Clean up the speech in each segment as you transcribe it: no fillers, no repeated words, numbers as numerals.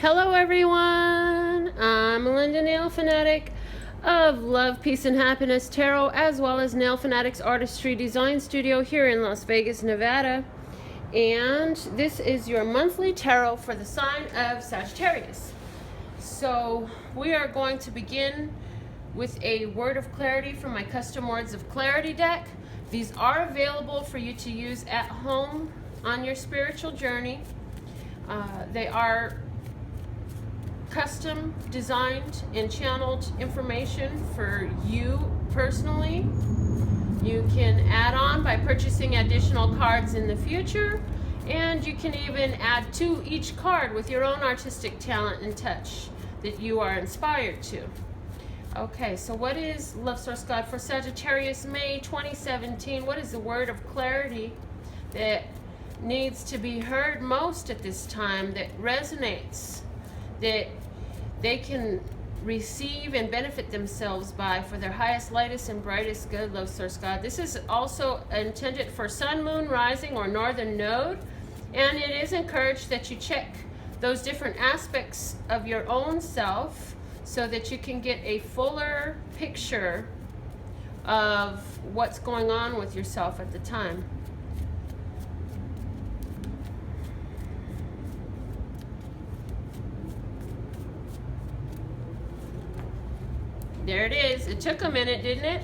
Hello everyone, I'm Melinda NailFanatic of Love, Peace, and Happiness Tarot, as well as NailFanatic's Artistry Design Studio here in Las Vegas, Nevada. And this is your monthly tarot for the sign of Sagittarius. So we are going to begin with a word of clarity from my custom words of clarity deck. These are available for you to use at home on your spiritual journey. They are custom designed and channeled information for you personally. You can add on by purchasing additional cards in the future, and you can even add to each card with your own artistic talent and touch that you are inspired to. Okay, so what is Love Source God for Sagittarius, May 2017? What is the word of clarity that needs to be heard most at this time, that resonates, that they can receive and benefit themselves by for their highest, lightest, and brightest good, Love Source God? This is also intended for Sun, Moon, Rising, or Northern Node, and it is encouraged that you check those different aspects of your own self so that you can get a fuller picture of what's going on with yourself at the time. There it is. It took a minute, didn't it?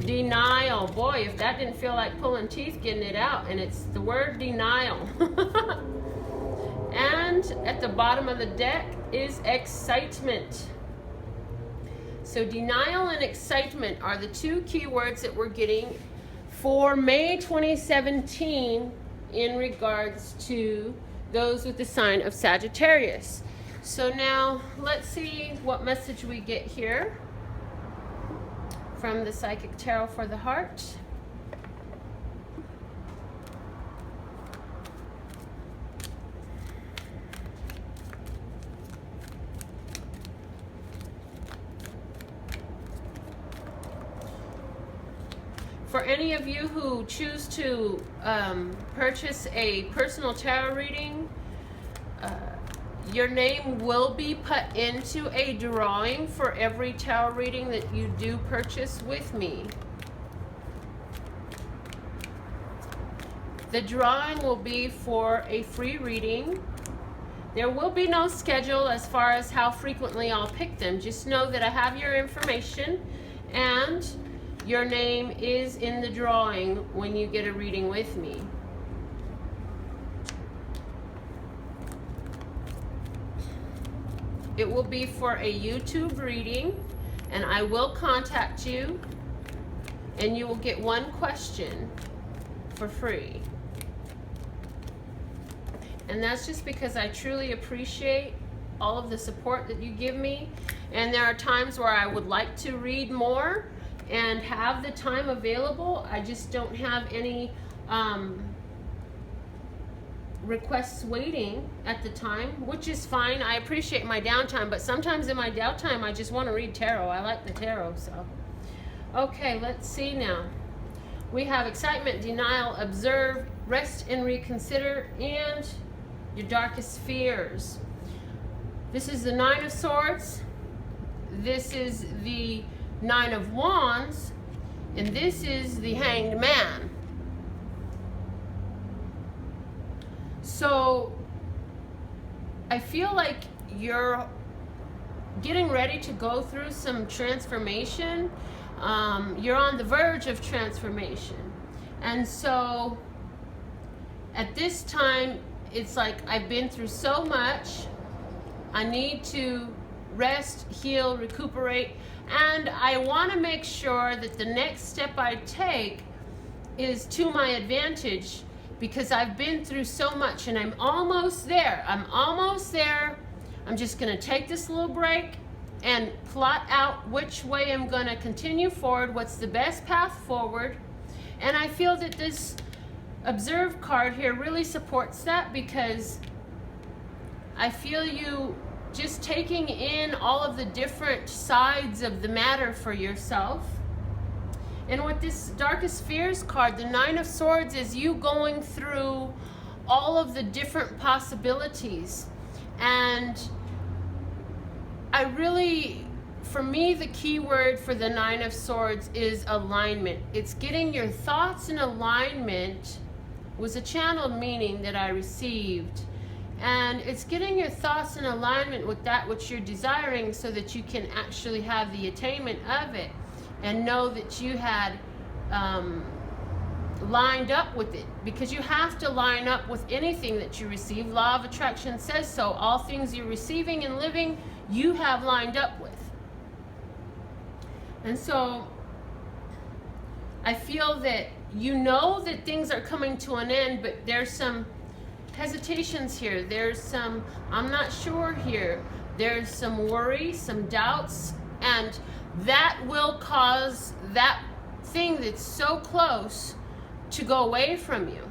Denial. Boy, if that didn't feel like pulling teeth getting it out. And it's the word denial. And at the bottom of the deck is excitement. So denial and excitement are the two key words that we're getting for May 2017 in regards to those with the sign of Sagittarius. So now let's see what message we get here from the Psychic Tarot for the Heart. For any of you who choose to purchase a personal tarot reading, your name will be put into a drawing for every tarot reading that you do purchase with me. The drawing will be for a free reading. There will be no schedule as far as how frequently I'll pick them. Just know that I have your information and your name is in the drawing when you get a reading with me. It will be for a YouTube reading, and I will contact you, and you will get one question for free. And that's just because I truly appreciate all of the support that you give me. And there are times where I would like to read more and have the time available. I just don't have any requests waiting at the time, which is fine. I appreciate my downtime, but sometimes in my downtime I just want to read tarot. I like the tarot. So okay, let's see now. We have excitement, denial, observe, rest and reconsider, and your darkest fears. This is the Nine of Swords, this is the Nine of Wands, and this is the Hanged Man. So I feel like you're getting ready to go through some transformation. You're on the verge of transformation. And so at this time, it's like I've been through so much. I need to rest, heal, recuperate, and I want to make sure that the next step I take is to my advantage, because I've been through so much and I'm almost there. I'm almost there. I'm just going to take this little break and plot out which way I'm going to continue forward, what's the best path forward. And I feel that this Observe card here really supports that, because I feel you just taking in all of the different sides of the matter for yourself. And with this Darkest Fears card, the Nine of Swords is you going through all of the different possibilities. And I really, for me, the key word for the Nine of Swords is alignment. It's getting your thoughts in alignment, was a channeled meaning that I received. And it's getting your thoughts in alignment with that which you're desiring so that you can actually have the attainment of it and know that you had lined up with it, because you have to line up with anything that you receive. Law of attraction says so. All things you're receiving and living, you have lined up with. And so I feel that you know that things are coming to an end, but there's some hesitations here. There's some, I'm not sure here. There's some worry, some doubts, and that will cause that thing that's so close to go away from you.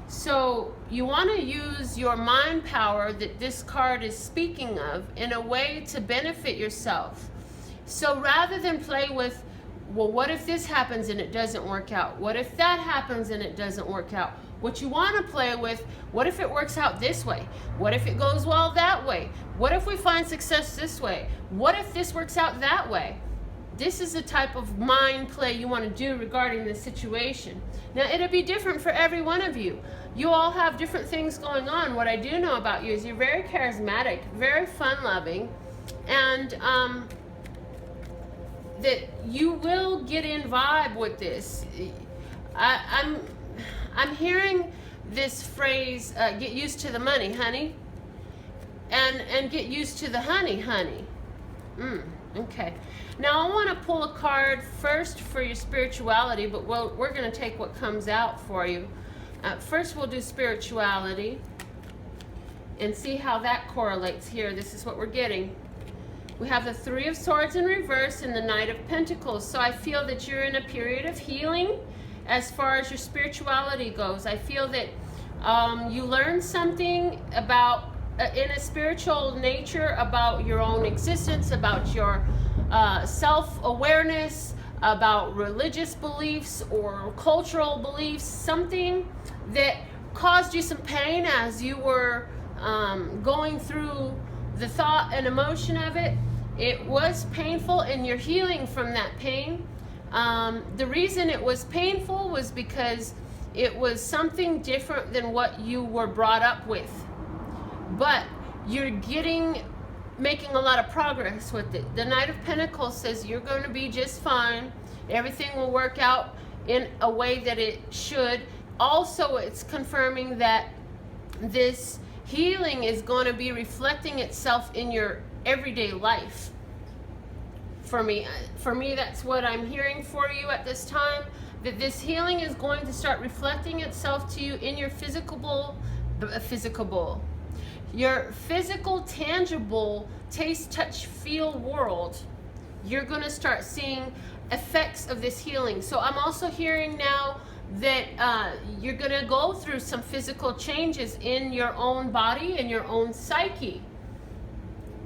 So you want to use your mind power that this card is speaking of in a way to benefit yourself. So rather than play with, well, what if this happens and it doesn't work out? What if that happens and it doesn't work out? What you want to play with, what if it works out this way? What if it goes well that way? What if we find success this way? What if this works out that way? This is the type of mind play you want to do regarding the situation. Now, it'll be different for every one of you. You all have different things going on. What I do know about you is you're very charismatic, very fun-loving, and that you will get in vibe with this. I'm hearing this phrase, get used to the money, honey, and get used to the honey. Okay. Now I want to pull a card first for your spirituality, but we're going to take what comes out for you. First we'll do spirituality and see how that correlates here. This is what we're getting. We have the Three of Swords in reverse and the Knight of Pentacles. So I feel that you're in a period of healing as far as your spirituality goes. I feel that you learned something about, in a spiritual nature, about your own existence, about your self-awareness, about religious beliefs or cultural beliefs, something that caused you some pain as you were going through the thought and emotion of it. It was painful and you're healing from that pain. The reason it was painful was because it was something different than what you were brought up with. But you're making a lot of progress with it. The Knight of Pentacles says you're going to be just fine. Everything will work out in a way that it should. Also, it's confirming that this healing is going to be reflecting itself in your everyday life. For me, that's what I'm hearing for you at this time, that this healing is going to start reflecting itself to you in your your physical, tangible, taste, touch, feel world. You're going to start seeing effects of this healing. So I'm also hearing now that you're going to go through some physical changes in your own body and your own psyche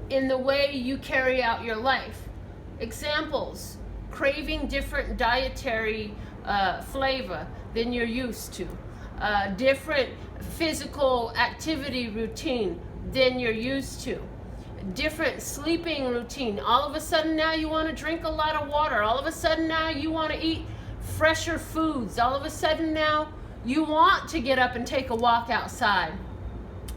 in the way you carry out your life. Examples: craving different dietary flavor than you're used to, different physical activity routine than you're used to, different sleeping routine. All of a sudden now you want to drink a lot of water. All of a sudden now you want to eat fresher foods. All of a sudden now you want to get up and take a walk outside.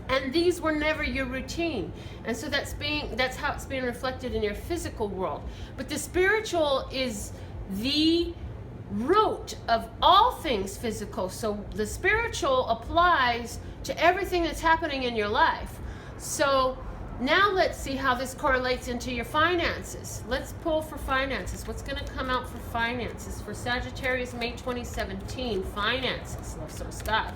And these were never your routine. And so that's how it's being reflected in your physical world. But the spiritual is the root of all things physical. So the spiritual applies to everything that's happening in your life. So now let's see how this correlates into your finances. Let's pull for finances. What's going to come out for finances for Sagittarius, May 2017? Finances. Love some stuff.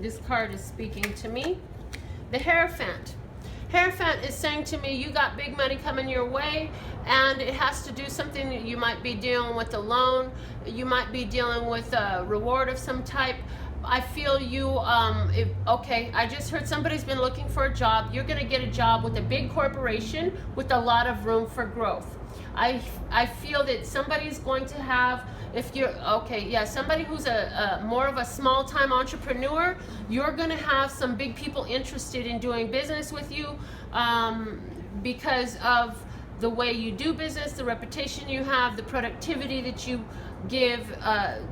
This card is speaking to me. The Hierophant. Hierophant is saying to me, you got big money coming your way, and it has to do something that you might be dealing with a loan. You might be dealing with a reward of some type. I feel you, okay, I just heard somebody's been looking for a job. You're going to get a job with a big corporation with a lot of room for growth. I feel that somebody's going to have, if you're, okay, yeah, somebody who's a more of a small-time entrepreneur, you're going to have some big people interested in doing business with you because of the way you do business, the reputation you have, the productivity that you give,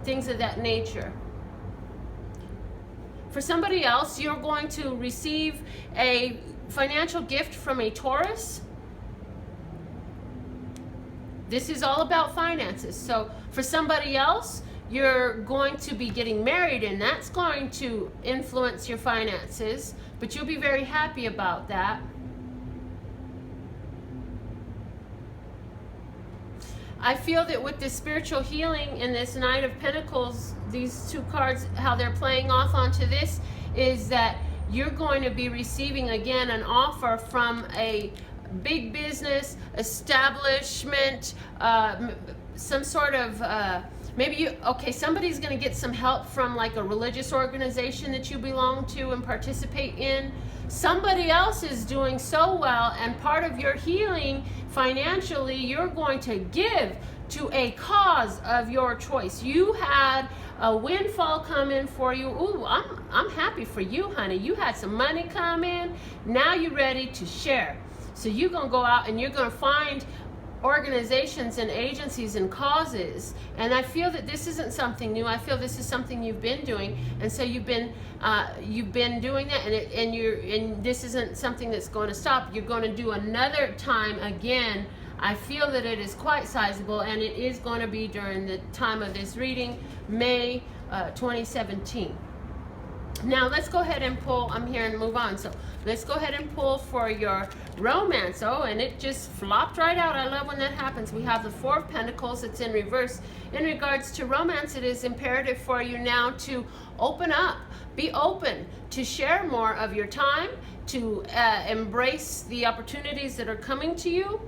things of that nature. For somebody else, you're going to receive a financial gift from a Taurus. This is all about finances. So for somebody else, you're going to be getting married, and that's going to influence your finances, but you'll be very happy about that. I feel that with the spiritual healing in this Knight of Pentacles, these two cards, how they're playing off onto this, is that you're going to be receiving again an offer from a big business establishment, some sort of maybe somebody's going to get some help from like a religious organization that you belong to and participate in. Somebody else is doing so well, and part of your healing financially, you're going to give to a cause of your choice. You had a windfall come in for you. Ooh, I'm happy for you, honey. You had some money come in. Now you're ready to share. So you're going to go out and you're going to find organizations and agencies and causes, and I feel that this isn't something new. I feel this is something you've been doing, and so you've been doing that, and this isn't something that's going to stop. You're going to do another time again. I feel that it is quite sizable, and it is going to be during the time of this reading, May 2017. Now let's go ahead and pull. I'm here and move on. So let's go ahead and pull for your romance. Oh, and it just flopped right out. I love when that happens. We have the Four of Pentacles. It's in reverse. In regards to romance, it is imperative for you now to open up. Be open to share more of your time, to embrace the opportunities that are coming to you.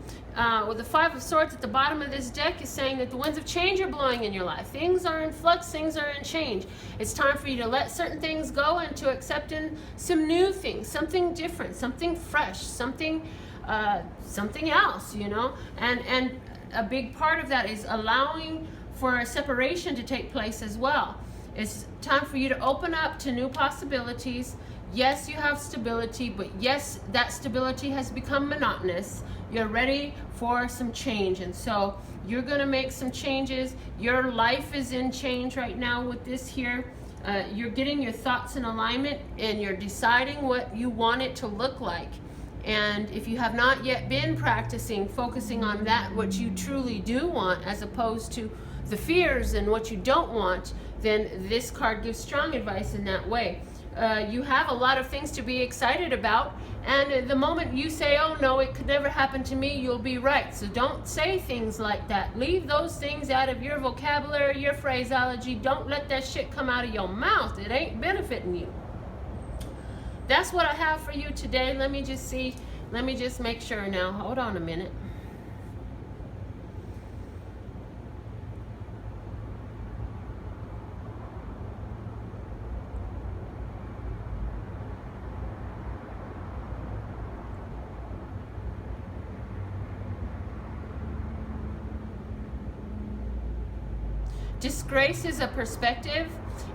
With the Five of Swords at the bottom of this deck is saying that the winds of change are blowing in your life. Things are in flux, things are in change. It's time for you to let certain things go and to accept in some new things, something different, something fresh, something else, you know. And a big part of that is allowing for a separation to take place as well. It's time for you to open up to new possibilities. Yes, you have stability, but yes, that stability has become monotonous. You're ready for some change, and so you're going to make some changes. Your life is in change right now with this here. You're getting your thoughts in alignment, and you're deciding what you want it to look like. And if you have not yet been practicing focusing on that what you truly do want, as opposed to the fears and what you don't want, then this card gives strong advice in that way. You have a lot of things to be excited about, and the moment you say, oh no, it could never happen to me, you'll be right. So don't say things like that. Leave those things out of your vocabulary, your phraseology. Don't let that shit come out of your mouth. It ain't benefiting you. That's what I have for you today. Let me just see. Let me just make sure now. Hold on a minute. Disgrace is a perspective,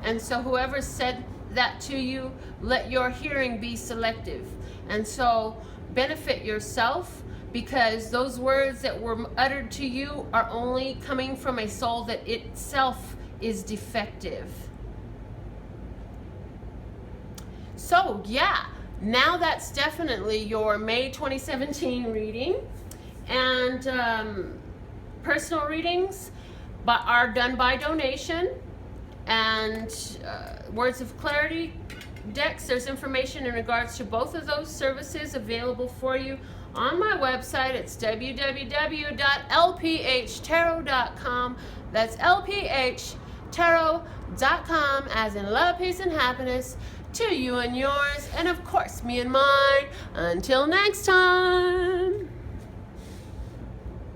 and so whoever said that to you, let your hearing be selective. And so benefit yourself, because those words that were uttered to you are only coming from a soul that itself is defective. So yeah, now that's definitely your May 2017 reading. And personal readings are done by donation, and Words of Clarity decks, there's information in regards to both of those services available for you on my website. It's www.lphtarot.com. That's lphtarot.com, as in love, peace, and happiness to you and yours, and of course me and mine. Until next time.